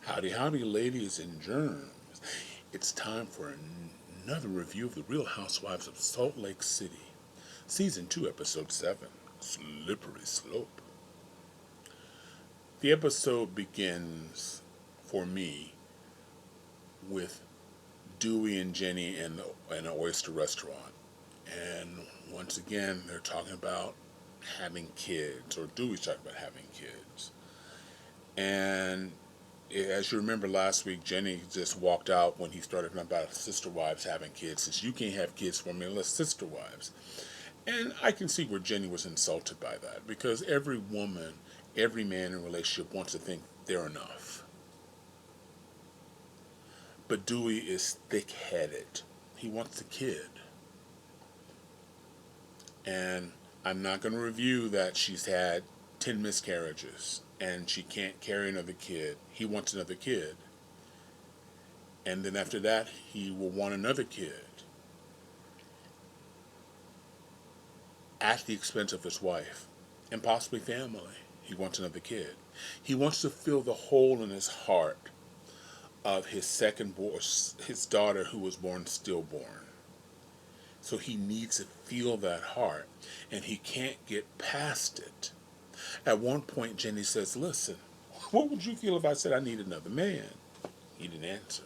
Howdy, howdy, ladies and germs. It's time for another review of The Real Housewives of Salt Lake City, Season 2, Episode 7, Slippery Slope. The episode begins, for me, with Dewey and Jenny in an oyster restaurant. And once again, they're talking about having kids, or Dewey's talking about having kids. And as you remember last week, Jenny just walked out when he started talking about sister wives having kids. Since you can't have kids for me unless sister wives. And I can see where Jenny was insulted by that, because every woman, every man in a relationship wants to think they're enough. But Dewey is thick-headed. He wants a kid. And I'm not going to review that she's had 10 miscarriages and she can't carry another kid. He wants another kid. And then after that, he will want another kid at the expense of his wife and possibly family. He wants another kid. He wants to fill the hole in his heart of his his daughter who was born stillborn. So he needs to feel that heart, and he can't get past it. At one point, Jenny says, "Listen, what would you feel if I said I need another man?" He didn't answer.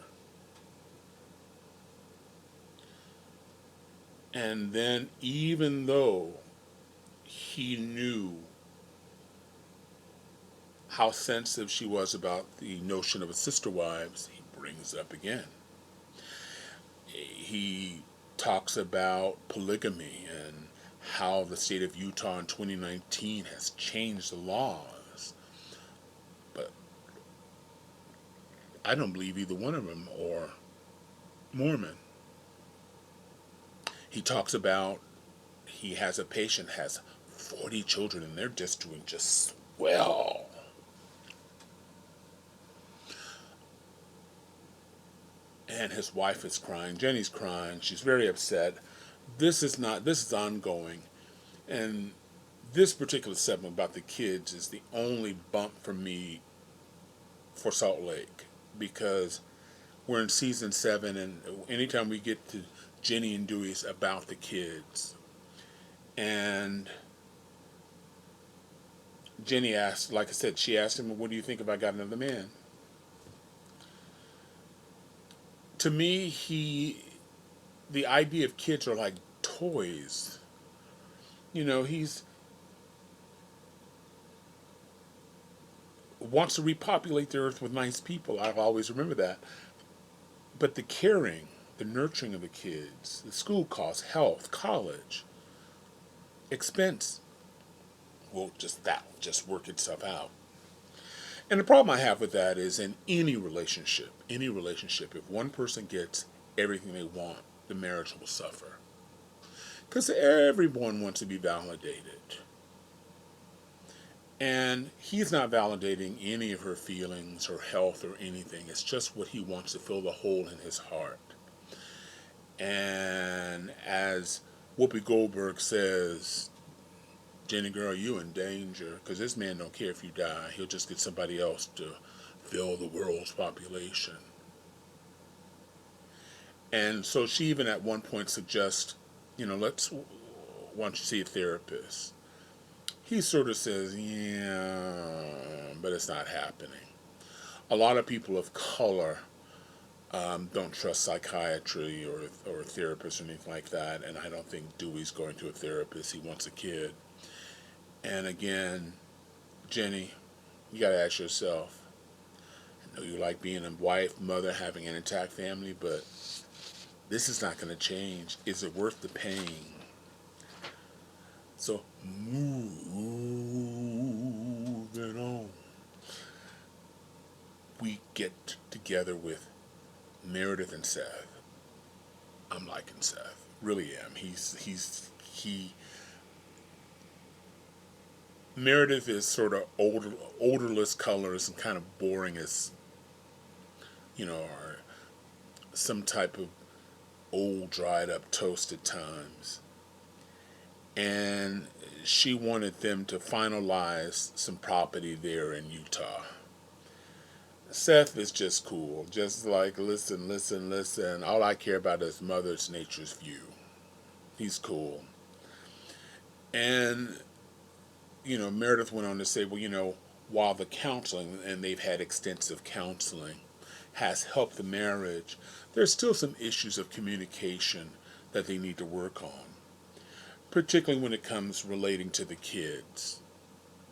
And then, even though he knew how sensitive she was about the notion of a sister wives, he brings it up again. He talks about polygamy and how the state of Utah in 2019 has changed the laws. But I don't believe either one of them are Mormon. He talks about he has a patient has 40 children and they're just doing just swell. And his wife is crying. Jenny's crying. She's very upset. This is ongoing. And this particular segment about the kids is the only bump for me for Salt Lake, because we're in season 7, and anytime we get to Jenny and Dewey's about the kids, and Jenny asked, like I said, she asked him, "What do you think if I got another man?" To me, the idea of kids are like toys. He's wants to repopulate the earth with nice people. I'll always remember that. But the caring, the nurturing of the kids, the school costs, health, college, expense, will just work itself out. And the problem I have with that is in any relationship, if one person gets everything they want, the marriage will suffer. Because everyone wants to be validated. And he's not validating any of her feelings, her health, or anything. It's just what he wants to fill the hole in his heart. And as Whoopi Goldberg says, "Jenny girl, you in danger, because this man don't care if you die. He'll just get somebody else to fill the world's population." And so she even at one point suggests, why don't you see a therapist? He sort of says, "Yeah, but it's not happening." A lot of people of color don't trust psychiatry or a therapist or anything like that, and I don't think Dewey's going to a therapist. He wants a kid. And again, Jenny, you got to ask yourself, I know you like being a wife, mother, having an intact family, but this is not going to change. Is it worth the pain? So, moving on. We get together with Meredith and Seth. I'm liking Seth. Really am. He Meredith is sort of odorless colors and kind of boring as, or some type of old, dried up toast at times. And she wanted them to finalize some property there in Utah. Seth is just cool. Just like, listen, listen, listen. All I care about is Mother's Nature's view. He's cool. And, Meredith went on to say, well, while the counseling, and they've had extensive counseling, has helped the marriage, there's still some issues of communication that they need to work on, particularly when it comes relating to the kids.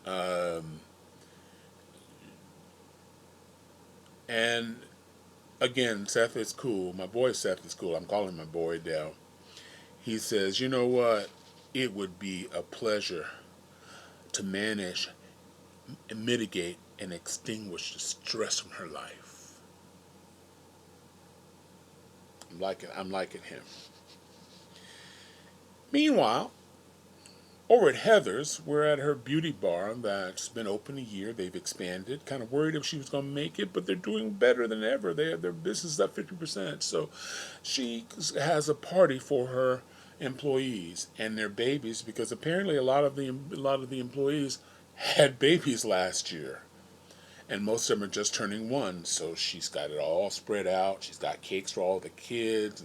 Um, and again, Seth is cool. My boy Seth is cool. I'm calling my boy Dell. He says, you know what? It would be a pleasure to manage and mitigate and extinguish the stress from her life. I'm liking him. Meanwhile, over at Heather's, we're at her beauty bar that's been open a year. They've expanded. Kind of worried if she was going to make it, but they're doing better than ever. They have their business up 50%. So she has a party for her employees and their babies because apparently a lot of the employees had babies last year. And most of them are just turning one, so she's got it all spread out. She's got cakes for all the kids,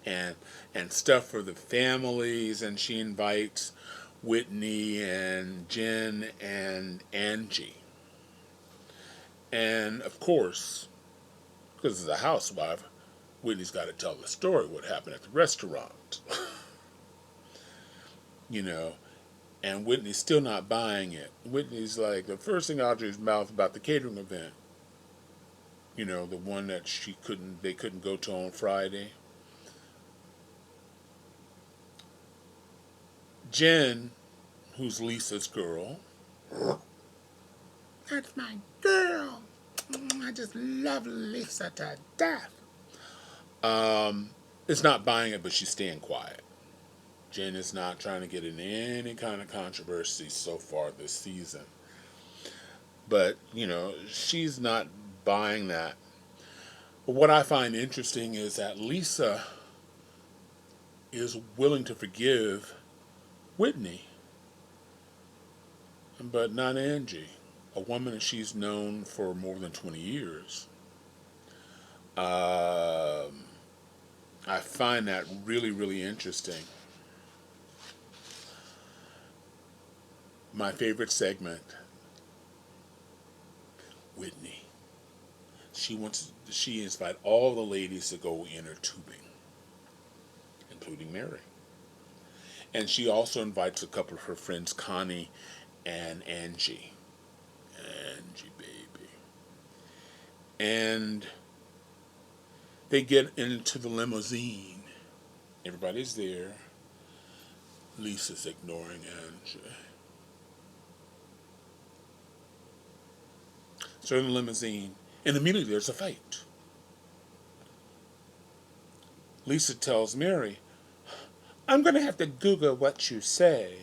and and stuff for the families, and she invites Whitney and Jen and Angie. And of course, because it's a housewife, Whitney's got to tell the story what happened at the restaurant. you know, and Whitney's still not buying it. Whitney's like, the first thing out of his mouth about the catering event, the one that they couldn't go to on Friday. Jen, who's Lisa's girl, that's my girl. I just love Lisa to death. Is not buying it, but she's staying quiet. Jen is not trying to get in any kind of controversy so far this season. But, she's not buying that. But what I find interesting is that Lisa is willing to forgive Whitney, but not Angie, a woman that she's known for more than 20 years. I find that really, really interesting. My favorite segment, Whitney. She invited all the ladies to go inner tubing, including Mary. And she also invites a couple of her friends, Connie and Angie. Angie, baby. And they get into the limousine. Everybody's there. Lisa's ignoring Angie. So in the limousine, and immediately there's a fight. Lisa tells Mary, I'm going to have to Google what you say.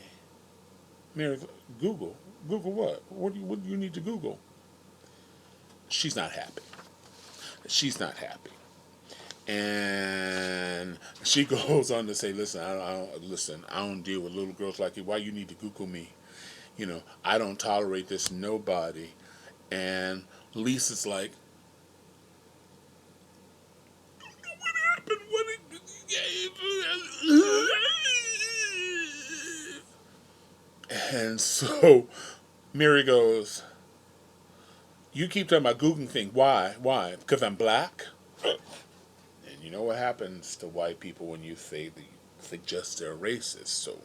Mary, Google? Google what? What do you need to Google? She's not happy. She's not happy. And she goes on to say, listen, I don't deal with little girls like you. Why you need to Google me? I don't tolerate this nobody. And Lisa's like, what happened? And so Mary goes, you keep talking about Googling things. Why? Why? Because I'm black? And you know what happens to white people when you say they suggest they're racist. So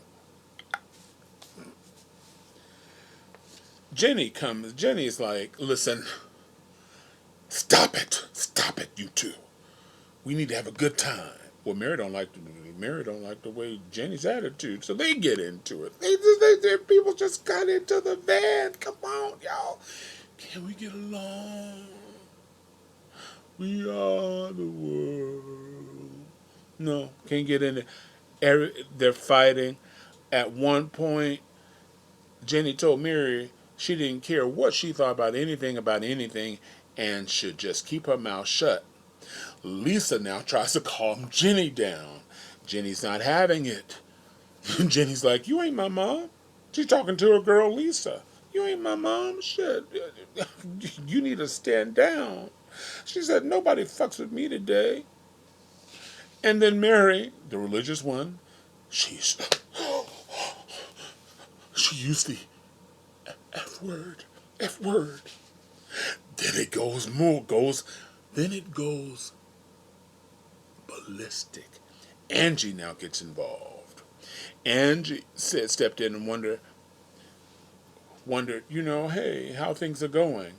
Jenny's like, listen, stop it, you two. We need to have a good time. Well, Mary don't like the way Jenny's attitude, so they get into it. People just got into the van. Come on, y'all. Can we get along? We are the world. No, can't get in it. They're fighting. At one point, Jenny told Mary she didn't care what she thought about anything, and should just keep her mouth shut. Lisa now tries to calm Jenny down. Jenny's not having it. Jenny's like, you ain't my mom. She's talking to her girl Lisa. You ain't my mom. Shit. You need to stand down. She said, nobody fucks with me today. And then Mary, the religious one, she's she used the F word. F word. Then it then it goes ballistic. Angie now gets involved. Angie stepped in and wondered, hey, how things are going.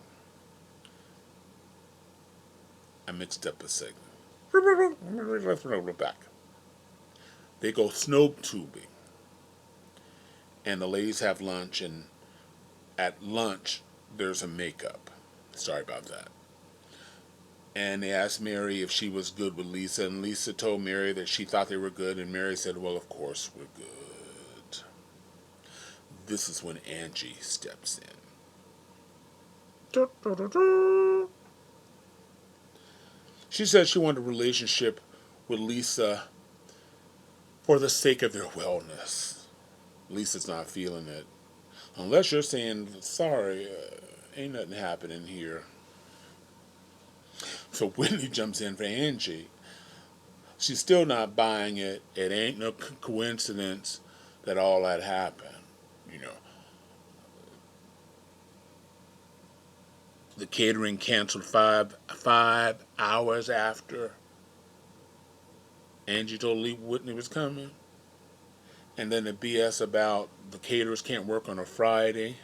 I mixed up a segment. Let's roll it back. They go snow tubing, and the ladies have lunch, and at lunch, there's a makeup. Sorry about that. And they asked Mary if she was good with Lisa, and Lisa told Mary that she thought they were good, and Mary said, well, of course we're good. This is when Angie steps in. She said she wanted a relationship with Lisa for the sake of their wellness. Lisa's not feeling it. Unless you're saying, sorry, ain't nothing happening here. So Whitney jumps in for Angie. She's still not buying it. It ain't no coincidence that all that happened. The catering canceled five hours after Angie told Whitney was coming. And then the BS about the caterers can't work on a Friday.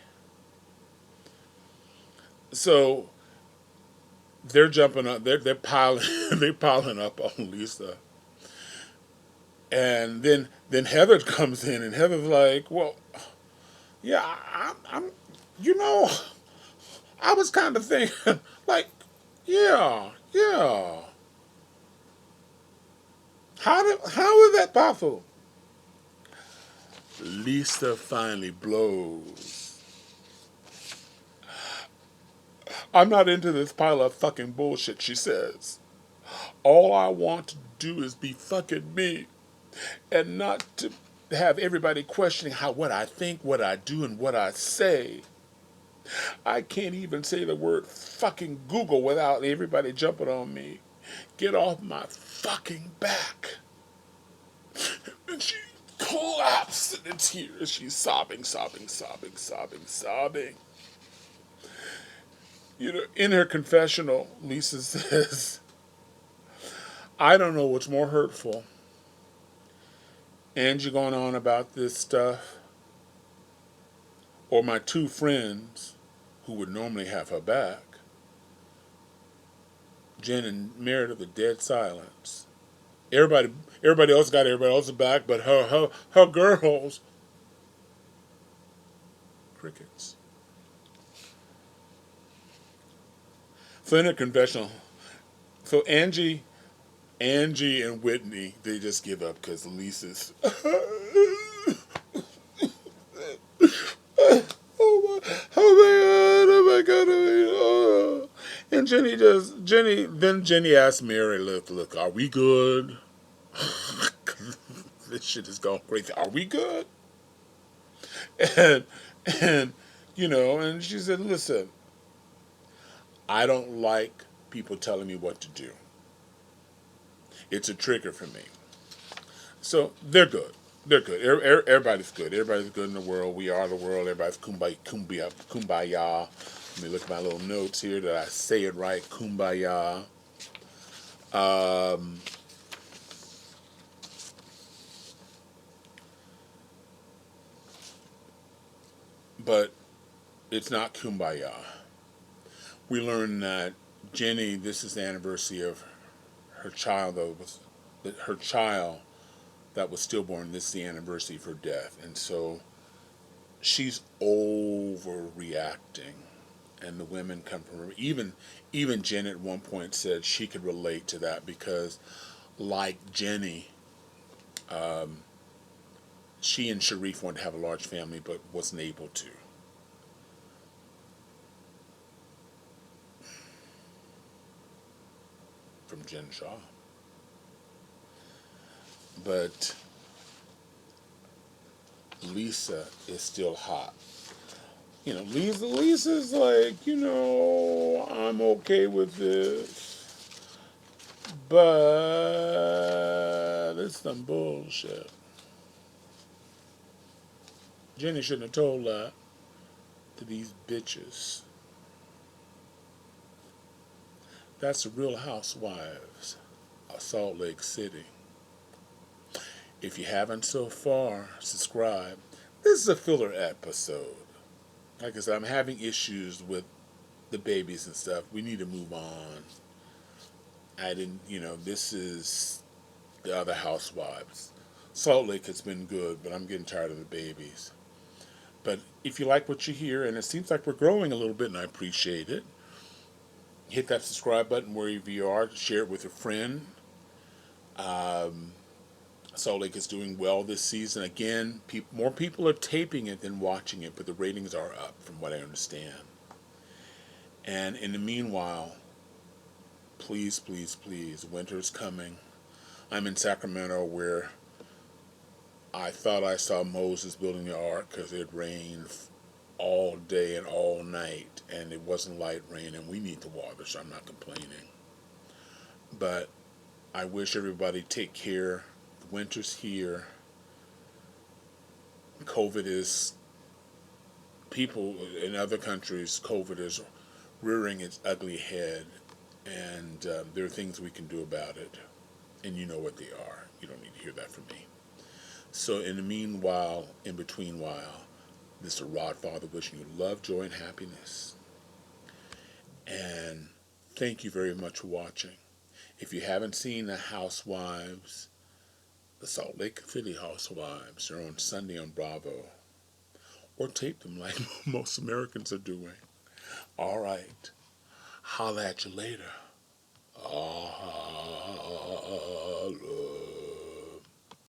So they're jumping up. They're piling. They're piling up on Lisa. And then Heather comes in, and Heather's like, "Well, yeah, I'm I was kind of thinking, like, yeah. How is that possible?" Lisa finally blows. I'm not into this pile of fucking bullshit, she says. All I want to do is be fucking me, and not to have everybody questioning what I think, what I do, and what I say. I can't even say the word fucking Google without everybody jumping on me. Get off my fucking back. And she collapsed in tears. She's sobbing. In her confessional, Lisa says, I don't know what's more hurtful. Angie going on about this stuff, or my two friends who would normally have her back, Jen and Meredith, the dead silence. Everybody else got everybody else's back, but her girls, crickets. So in a confessional, so Angie and Whitney, they just give up because Lisa's. Oh my god, oh. And Jenny asked Mary, look, are we good? This shit is going crazy. Are we good? And, and, and she said, listen, I don't like people telling me what to do. It's a trigger for me. So they're good. They're good. Everybody's good. Everybody's good in the world. We are the world. Everybody's kumbaya. Let me look at my little notes here. Did I say it right? Kumbaya. But it's not kumbaya. We learned that Jenny, this is the anniversary of her child that was stillborn. This is the anniversary of her death. And so she's overreacting. And the women come from her. Even Jen at one point said she could relate to that because, like Jenny, she and Sharif wanted to have a large family but wasn't able to. From Jen Shaw. But Lisa is still hot. Lisa's like, I'm okay with this, but it's some bullshit. Jenny shouldn't have told that to these bitches. That's the Real Housewives of Salt Lake City. If you haven't so far, subscribe. This is a filler episode. Like I said, I'm having issues with the babies and stuff. We need to move on. I didn't, this is the other Housewives. Salt Lake has been good, but I'm getting tired of the babies. But if you like what you hear, and it seems like we're growing a little bit, and I appreciate it, hit that subscribe button wherever you are. Share it with a friend. Um, Salt Lake is doing well this season. Again, more people are taping it than watching it, but the ratings are up from what I understand. And in the meanwhile, please, please, please, winter's coming. I'm in Sacramento where I thought I saw Moses building the ark because it rained all day and all night, and it wasn't light rain, and we need the water, so I'm not complaining. But I wish everybody take care. The winter's here. COVID is, people in other countries, COVID is rearing its ugly head, and there are things we can do about it, and you know what they are. You don't need to hear that from me. So in the meanwhile, in between while, this is Rod Father wishing you love, joy, and happiness. And thank you very much for watching. If you haven't seen the Housewives, the Salt Lake City Housewives, they're on Sunday on Bravo. Or tape them like most Americans are doing. All right. Holla at you later. Holla.